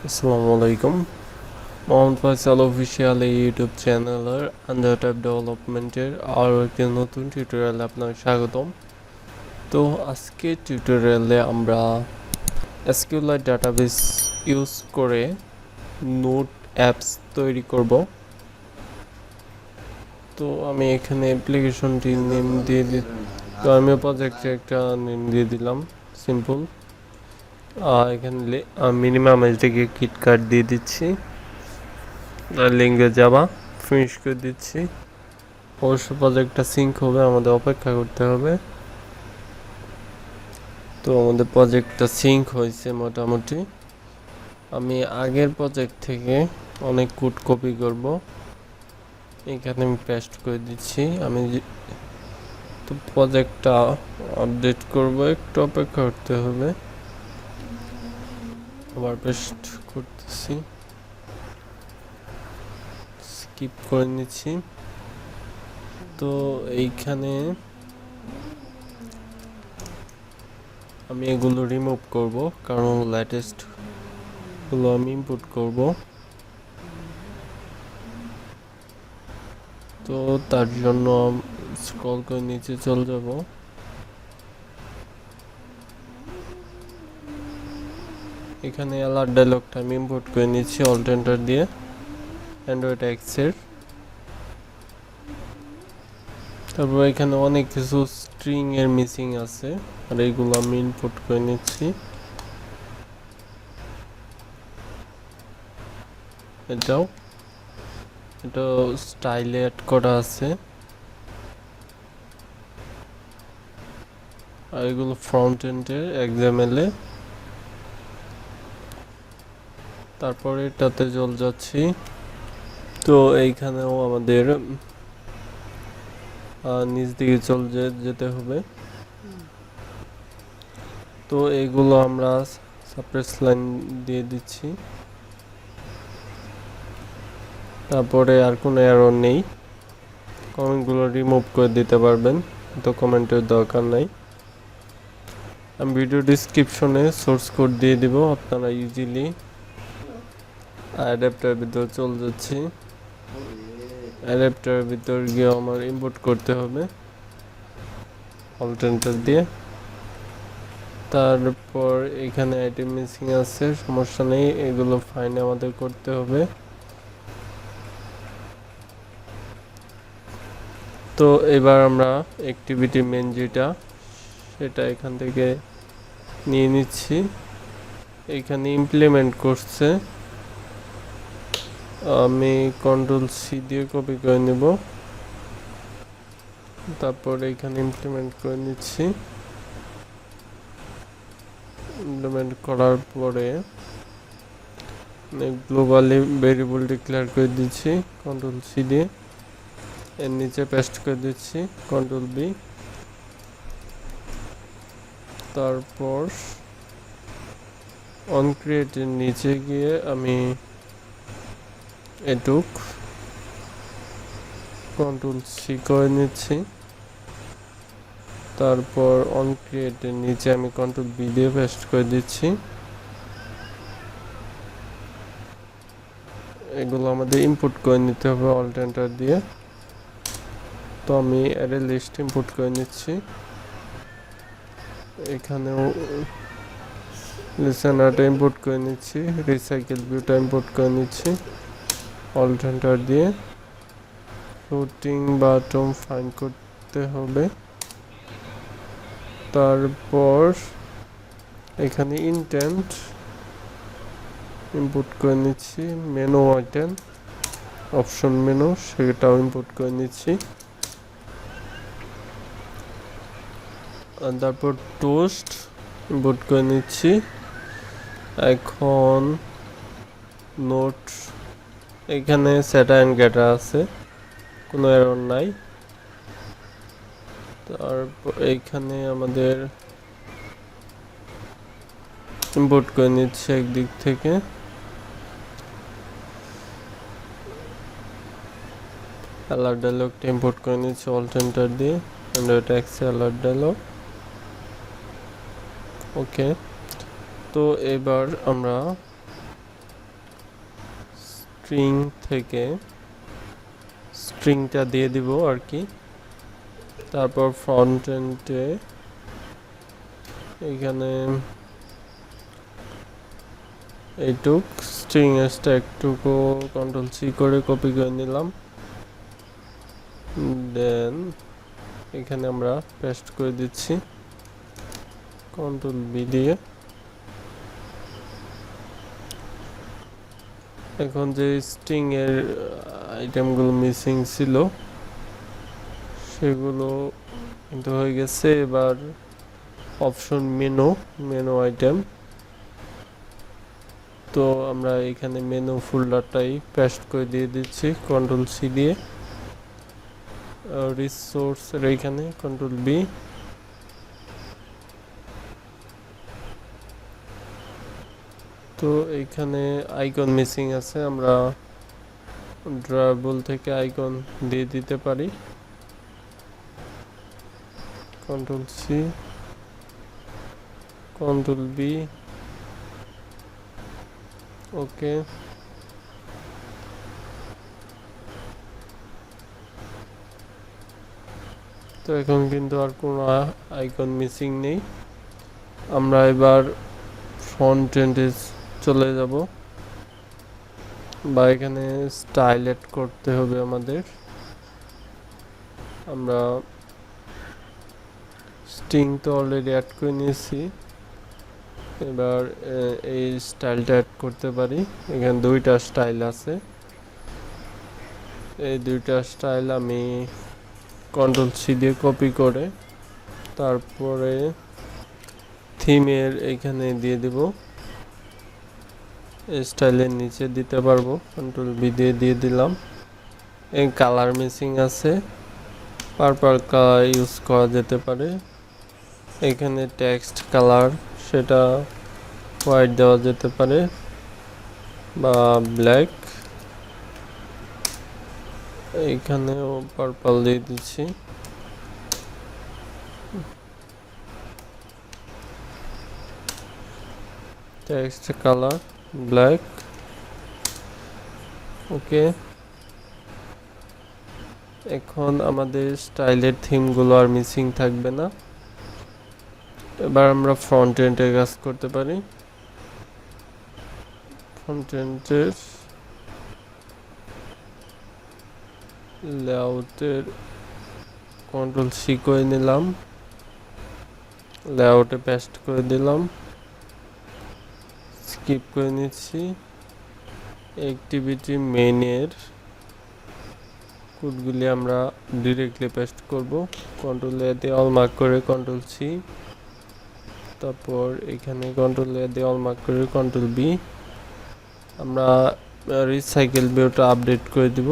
আসসালামু আলাইকুম। মোহাম্মদ ফয়সাল অফিসিয়াল এই ইউটিউব চ্যানেলের আন্ডার ট্যাব ডেভেলপমেন্টের আরও একটি নতুন টিউটোরিয়ালে আপনাকে স্বাগতম। তো আজকে টিউটোরিয়ালে আমরা SQLITE ডাটাবেস ইউজ করে নোট অ্যাপস তৈরি করব। তো আমি এখানে অ্যাপ্লিকেশনটি নেম দিয়ে তো আমি প্রজেক্টে একটা নেম দিয়ে দিলাম সিম্পল। এখানে মিনিমাম এজ থেকে কিটকাট দিয়ে দিচ্ছি, ল্যাঙ্গুয়েজ যাবা ফিনিশ করে দিচ্ছি। অবশ্য প্রজেক্টটা সিঙ্ক হবে, আমাদের অপেক্ষা করতে হবে। তো আমাদের প্রজেক্টটা সিঙ্ক হয়েছে মোটামুটি। আমি আগের প্রজেক্ট থেকে অনেক কোড কপি করব, এখানে আমি পেস্ট করে দিচ্ছি। তো প্রজেক্টটা আপডেট করব, একটু অপেক্ষা করতে হবে। আবার পেস্ট করতেছি, স্কিপ করে নিচ্ছি। তো এইখানে আমি এগুলো রিমুভ করব, কারণ লেটেস্ট গুলো আমি ইনপুট করব। তো তার জন্য স্ক্রল করে নিচে চলে যাব। এখানে অ্যালার্ট ডায়লগটা আমি ইনপুট করে নিচ্ছি অল্ট এন্টার দিয়ে অ্যান্ড্রয়েড এক্সের। তারপর এখানে অনেক কিছু স্ট্রিং এর মিসিং আছে, আর এইগুলো আমি ইনপুট করে নিচ্ছি। এটা স্টাইলে অ্যাড করা আছে, আর এগুলো ফ্রন্ট এন্ডের XML এ। তারপরে এটাতে চলে যাচ্ছি। তো এইখানেও আমাদের নিচ দিকে চলে যেতে হবে। তো এইগুলো আমরা সাপ্রেস লাইন দিয়ে দিচ্ছি। তারপরে আর কোনো এরর নেই, কমেন্টগুলো রিমুভ করে দিতে পারবেন, তো কমেন্টের দরকার নাই। আমি ভিডিও ডিসক্রিপশনে সোর্স কোড দিয়ে দিব, আপনারা ইজিলি অ্যাডাপ্টারের ভিতর চলে যাচ্ছি। অ্যাডাপ্টারের ভিতর গিয়ে আমার ইম্পোর্ট করতে হবে অল্ট এন্টার দিয়ে। তারপর এখানে আইটেম মিসিং আছে, সমস্যা নেই, এগুলো ফাইন আমাদের করতে হবে। তো এবার আমরা অ্যাক্টিভিটি মেন যেটা, সেটা এখান থেকে নিয়ে নিচ্ছি। এখানে ইমপ্লিমেন্ট করছে, আমি Ctrl+C দিয়ে কপি করে নেব। তারপর এখানে ইমপ্লিমেন্ট করে নিচ্ছি। ইমপ্লিমেন্ট করার পরে গ্লোবালি ভেরিয়েবল ডিক্লেয়ার করে দিচ্ছি Ctrl+C দিয়ে, এর নিচে পেস্ট করে দিচ্ছি Ctrl+V। তারপর অন ক্রিয়েটের নিচে গিয়ে আমি এটুক Ctrl+C করে নিচ্ছি। তারপর অন ক্রিয়েটের নিচে আমি Ctrl+V দিয়ে পেস্ট করে দিচ্ছি। এগুলো আমাদের ইনপুট করে নিতে হবে অল্ট এন্টার দিয়ে। তো আমি অ্যারে লিস্ট ইনপুট করে নিচ্ছি। এখানেও লিসেনারটা ইনপুট করে নিচ্ছি, রিসাইকেল ভিউটা ইনপুট করে নিচ্ছি অল্ট এন্টার দিয়ে। ফ্লোটিং বাটম ফাইন্ড করতে হবে। তারপর এখানে ইনটেন্ট ইনপুট করে নিচ্ছি, মেনু আইটেম অপশন মেনু সেটাও ইনপুট করে নিচ্ছি। আর তারপর টোস্ট ইনপুট করে নিচ্ছি। এখন নোট এখানে সেটা অ্যান্ড গেটার আছে, কোনো এরর নাই। তারপর এইখানে আমাদের ইম্পোর্ট করে নিচ্ছে একদিক থেকে। অ্যালার্ট ডায়লগটা ইম্পোর্ট করে নিচ্ছে অল্ট এন্টার দিয়ে, অ্যান্ড্রয়েড এক্সে অ্যালার্ট ডায়লগ। ওকে, তো এবার আমরা স্ট্রিং থেকে স্ট্রিংটা দিয়ে দিব আর কি। তারপর ফ্রন্ট এন্ডে এখানে এইটুক স্ট্রিং এসটা একটুকু কন্ট্রোল সি করে কপি করে নিলাম, দেন এখানে আমরা পেস্ট করে দিচ্ছি কন্ট্রোল বি দিয়ে। এখন যে স্ট্রিং এর আইটেমগুলো মিসিং ছিল সেগুলো কিন্তু হয়ে গেছে। এবার অপশন মেনু আইটেম, তো আমরা এখানে মেনু ফোল্ডারটাই পেস্ট করে দিয়ে দিচ্ছি কন্ট্রোল সি দিয়ে। রিসোর্সের এইখানে কন্ট্রোল বি, তো এইখানে আইকন মিসিং আছে, আমরা ড্রয়াবল থেকে আইকন দিয়ে দিতে পারি। কন্ট্রোল সি কন্ট্রোল বি, ওকে। তো এখন কিন্তু আর কোনো আইকন মিসিং নেই। আমরা এবার ফ্রন্ট এন্ডে চলে যাব, বা এখানে স্টাইল এড করতে হবে আমাদের। আমরা স্ট্রিং তো অলরেডি অ্যাড করে নিয়েছি, এবার এই স্টাইলটা অ্যাড করতে পারি। এখানে দুইটা স্টাইল আছে, এই দুইটা স্টাইল আমি কন্ট্রোল সি দিয়ে কপি করে তারপরে থিমের এইখানে দিয়ে দিব, স্টাইলের নিচে দিতে পারবো, কন্ট্রোল বি দিয়ে দিলাম। এই কালার মিসিং আছে, পার্পল কালার ইউজ করা যেতে পারে। এখানে টেক্সট কালার সেটা হোয়াইট দেওয়া যেতে পারে বা ব্ল্যাক, এইখানেও পার্পল দিয়ে দিচ্ছি। টেক্সট কালার ব্ল্যাক, ওকে। এখন আমাদের স্টাইলের থিমগুলো আর মিসিং থাকবে না। এবার আমরা ফ্রন্ট এন্ডে কাজ করতে পারি। ফ্রন্ট এন্ডের লেআউটের কন্ট্রোল সি করে নিলাম, লেআউটে পেস্ট করে দিলাম, স্কিপ করে নিচ্ছি। অ্যাক্টিভিটি মেইনের কোডগুলি আমরা ডিরেক্টলি পেস্ট করব। কন্ট্রোল এ দিয়ে অল মার্ক করে কন্ট্রোল সি, তারপর এখানে কন্ট্রোল এ দিয়ে অল মার্ক করে কন্ট্রোল বি। আমরা রিসাইকেল ভিউটা আপডেট করে দিব,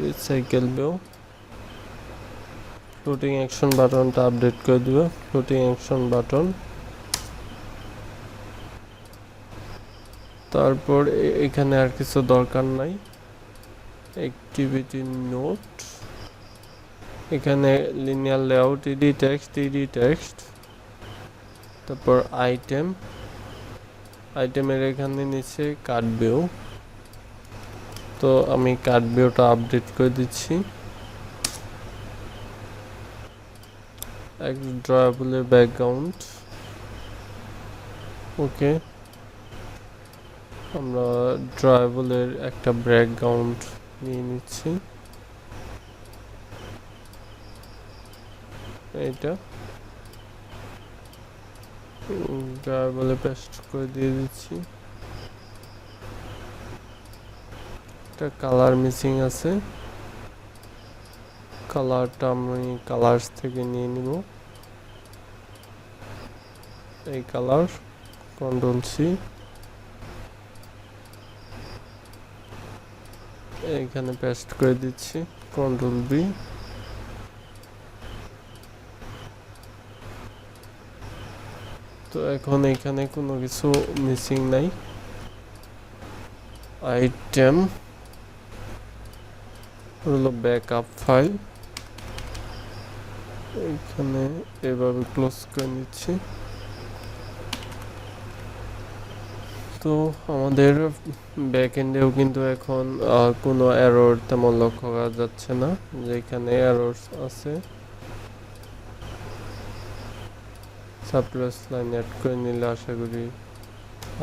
রিসাইকেল ভিউ ফ্লোটিং অ্যাকশন বাটনটা আপডেট করে দিব, ফ্লোটিং অ্যাকশন বাটন। তারপর এখানে আর কিছু দরকার নাই। অ্যাক্টিভিটি নোট, এখানে লিনিয়ার লেআউট ইডি টেক্সট, তারপর আইটেমের এখানে নিচে কাট ভিউ, তো আমি কাট ভিউটা আপডেট করে দিচ্ছি। এক ড্রয়াবলের ব্যাকগ্রাউন্ড, ওকে। আমরা ড্রয়াবলের একটা ব্যাকগ্রাউন্ড নিয়ে নিচ্ছি, এইটা ড্রয়াবলে পেস্ট করে দিয়ে দিচ্ছি। একটা কালার মিসিং আছে, কালারটা আমি কালার্স থেকে নিয়ে নিব, এই কালার কন্ট্রোল সি, এখানে পেস্ট করে দিচ্ছি কন্ট্রোল বি। তো এখন এখানে কোনো কিছু মিসিং নাই। আইটেম হলো ব্যাকআপ ফাইল, এখানে এভাবে ক্লোজ করে নিচ্ছি। তো তো আমাদের ব্যাকএন্ডেও কিন্তু এখন কোনো এরর তেমন লক্ষ্য করা যাচ্ছে না, যেখানে এরর আছে সাবক্লাস লাইন অ্যাড করে নিলে আশা করি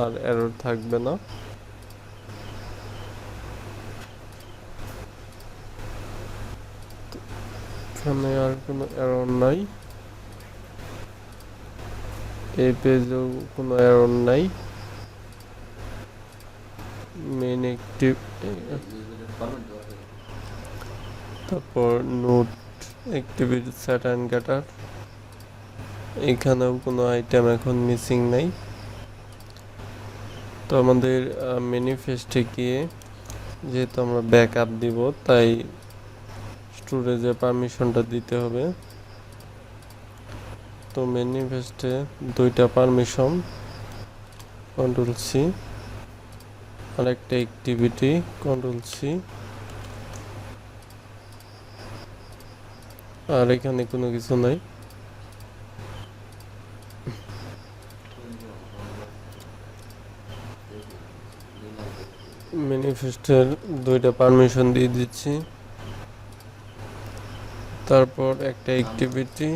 আর এরর থাকবে না। এখানে আর কোনো এরর নাই, এই পেজেও কোনো এরর নাই। মেইন অ্যাক্টিভ, তারপর নোট অ্যাক্টিভিটি সেট অ্যান্ড গেটার, এখানেও কোনো আইটেম এখন মিসিং নাই। তো আমাদের ম্যানিফেস্টে গিয়ে যেহেতু আমরা ব্যাকআপ দিব, তাই স্টোরেজে পারমিশনটা দিতে হবে। তো ম্যানিফেস্টে দুইটা পারমিশন, কন্ট্রোল-C, আর একটা অ্যাক্টিভিটি, কন্ট্রোল-C, আর এখানে কোনো কিছু নাই। ম্যানিফেস্টের দুইটা পারমিশন দিয়ে দিচ্ছি, তারপর একটা অ্যাক্টিভিটি,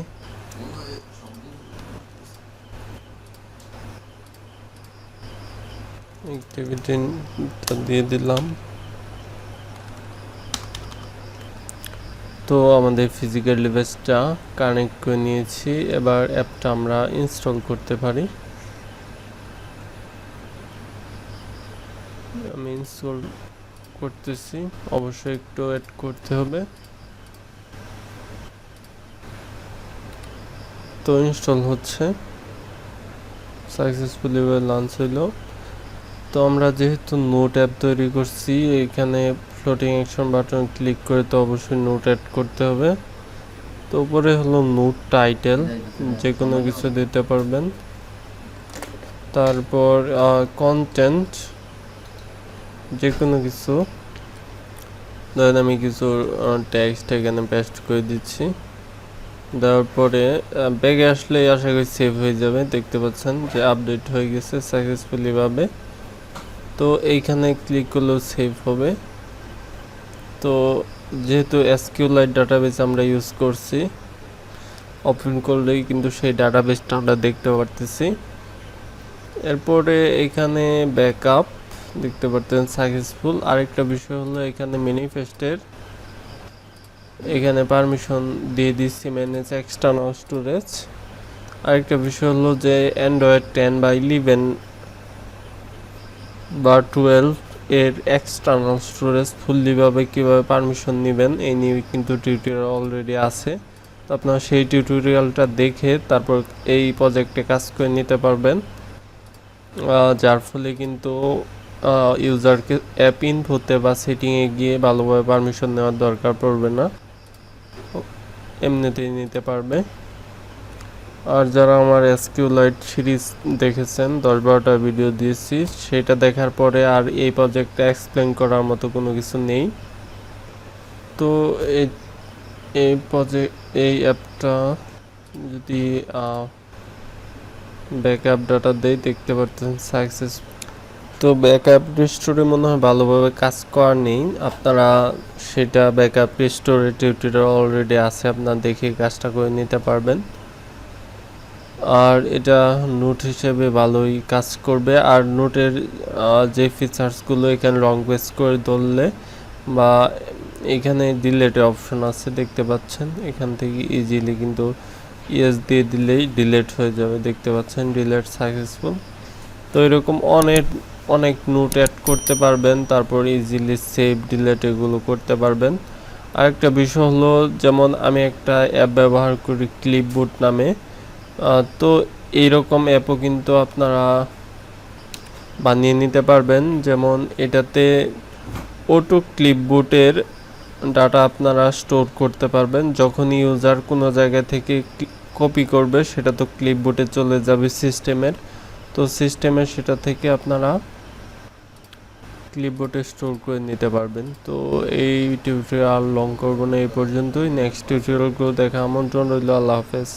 অ্যাক্টিভিটিটা দিয়ে দিলাম। তো আমাদের ফিজিক্যাল ডিভাইসটা কানেক্ট করে নিয়েছি, এবার অ্যাপটা আমরা ইনস্টল করতে পারি। আমি ইনস্টল করতেছি, অবশ্যই একটু ওয়েট করতে হবে। তো ইনস্টল হচ্ছে, সাকসেসফুলি লঞ্চ হইল। তো আমরা যেহেতু নোট অ্যাপ তৈরি করছি, এখানে ফ্লোটিং অ্যাকশন বাটন ক্লিক করে তো অবশ্যই নোট অ্যাড করতে হবে। তো উপরে হলো নোট টাইটেল, যে কোনো কিছু দিতে পারবেন। তারপর কন্টেন্ট, যে কোনো কিছু, ধরেন আমি কিছু টেক্সট এখানে পেস্ট করে দিচ্ছি। দেওয়ার পরে ব্যাগে আসলে আশা করি সেভ হয়ে যাবে। দেখতে পাচ্ছেন যে আপডেট হয়ে গেছে সাকসেসফুলি ভাবে। তো এইখানে ক্লিক করলেও সেভ হবে। তো যেহেতু SQLITE ডাটাবেস আমরা ইউজ করছি, ওপেন করলেই কিন্তু সেই ডাটাবেসটা আমরা দেখতে পারতেছি। এরপরে এখানে ব্যাকআপ দেখতে পারতেন সাকসেসফুল। আরেকটা বিষয় হলো এখানে ম্যানিফেস্টের এখানে পারমিশন দিয়ে দিচ্ছি ম্যানেজ এক্সটার্নাল স্টোরেজ। আরেকটা বিষয় হলো যে অ্যান্ড্রয়েড 10 বা 11 বা 12 এর এক্সটার্নাল স্টোরেজ ফুললিভাবে কীভাবে পারমিশন নেবেন এই নিয়ে কিন্তু টিউটোরিয়াল অলরেডি আছে। তো আপনারা সেই টিউটোরিয়ালটা দেখে তারপর এই প্রজেক্টে কাজ করে নিতে পারবেন, যার ফলে কিন্তু ইউজারকে অ্যাপ ইনফোতে বা সেটিংয়ে গিয়ে ভালোভাবে পারমিশন নেওয়ার দরকার পড়বে না, এমনিতেই নিতে পারবে। আর যারা আমার SQLITE সিরিজ দেখেছেন, 10-12টা ভিডিও দিয়েছি, সেটা দেখার পরে আর এই প্রজেক্টটা এক্সপ্লেন করার মতো কোনো কিছু নেই। তো এই অ্যাপটা যদি ব্যাকআপ ডাটা দেই, দেখতে পাচ্ছেন সাকসেস। তো ব্যাকআপ রিস্টোরে মনে হয় ভালোভাবে কাজ করা নেই, আপনারা সেটা ব্যাকআপ রিস্টোরে টিউটোরিয়াল অলরেডি আছে, আপনারা দেখে কাজটা করে নিতে পারবেন। আর এটা নোট হিসেবে ভালোই কাজ করবে। আর নোটের যে ফিচার্সগুলো এখানে লং প্রেস করে ধরলে বা এখানে ডিলেটের অপশন আছে দেখতে পাচ্ছেন, এখান থেকে ইজিলি কিন্তু ইয়েস দিয়ে দিলেই ডিলেট হয়ে যাবে। দেখতে পাচ্ছেন ডিলেট সাকসেসফুল। তো এরকম অনেক নোট অ্যাড করতে পারবেন, তারপর ইজিলি সেভ ডিলেট এগুলো করতে পারবেন। আরেকটা বিষয় হলো, যেমন আমি একটা অ্যাপ ব্যবহার করি ক্লিপবোর্ড নামে, তো এইরকম অ্যাপও কিন্তু আপনারা বানিয়ে নিতে পারবেন। যেমন এটাতে অটো ক্লিপবোর্ডের ডাটা আপনারা স্টোর করতে পারবেন, যখন ইউজার কোনো জায়গা থেকে কপি করবে সেটা তো ক্লিপবোর্ডে চলে যাবে সিস্টেমের, তো সিস্টেমের সেটা থেকে আপনারা ক্লিপবোর্ডে স্টোর করে নিতে পারবেন। তো এই টিউটোরিয়াল লং করবো না, এই পর্যন্তই। নেক্সট টিউটোরিয়ালগুলো দেখা আমন্ত্রণ রইল। আল্লাহ হাফেজ।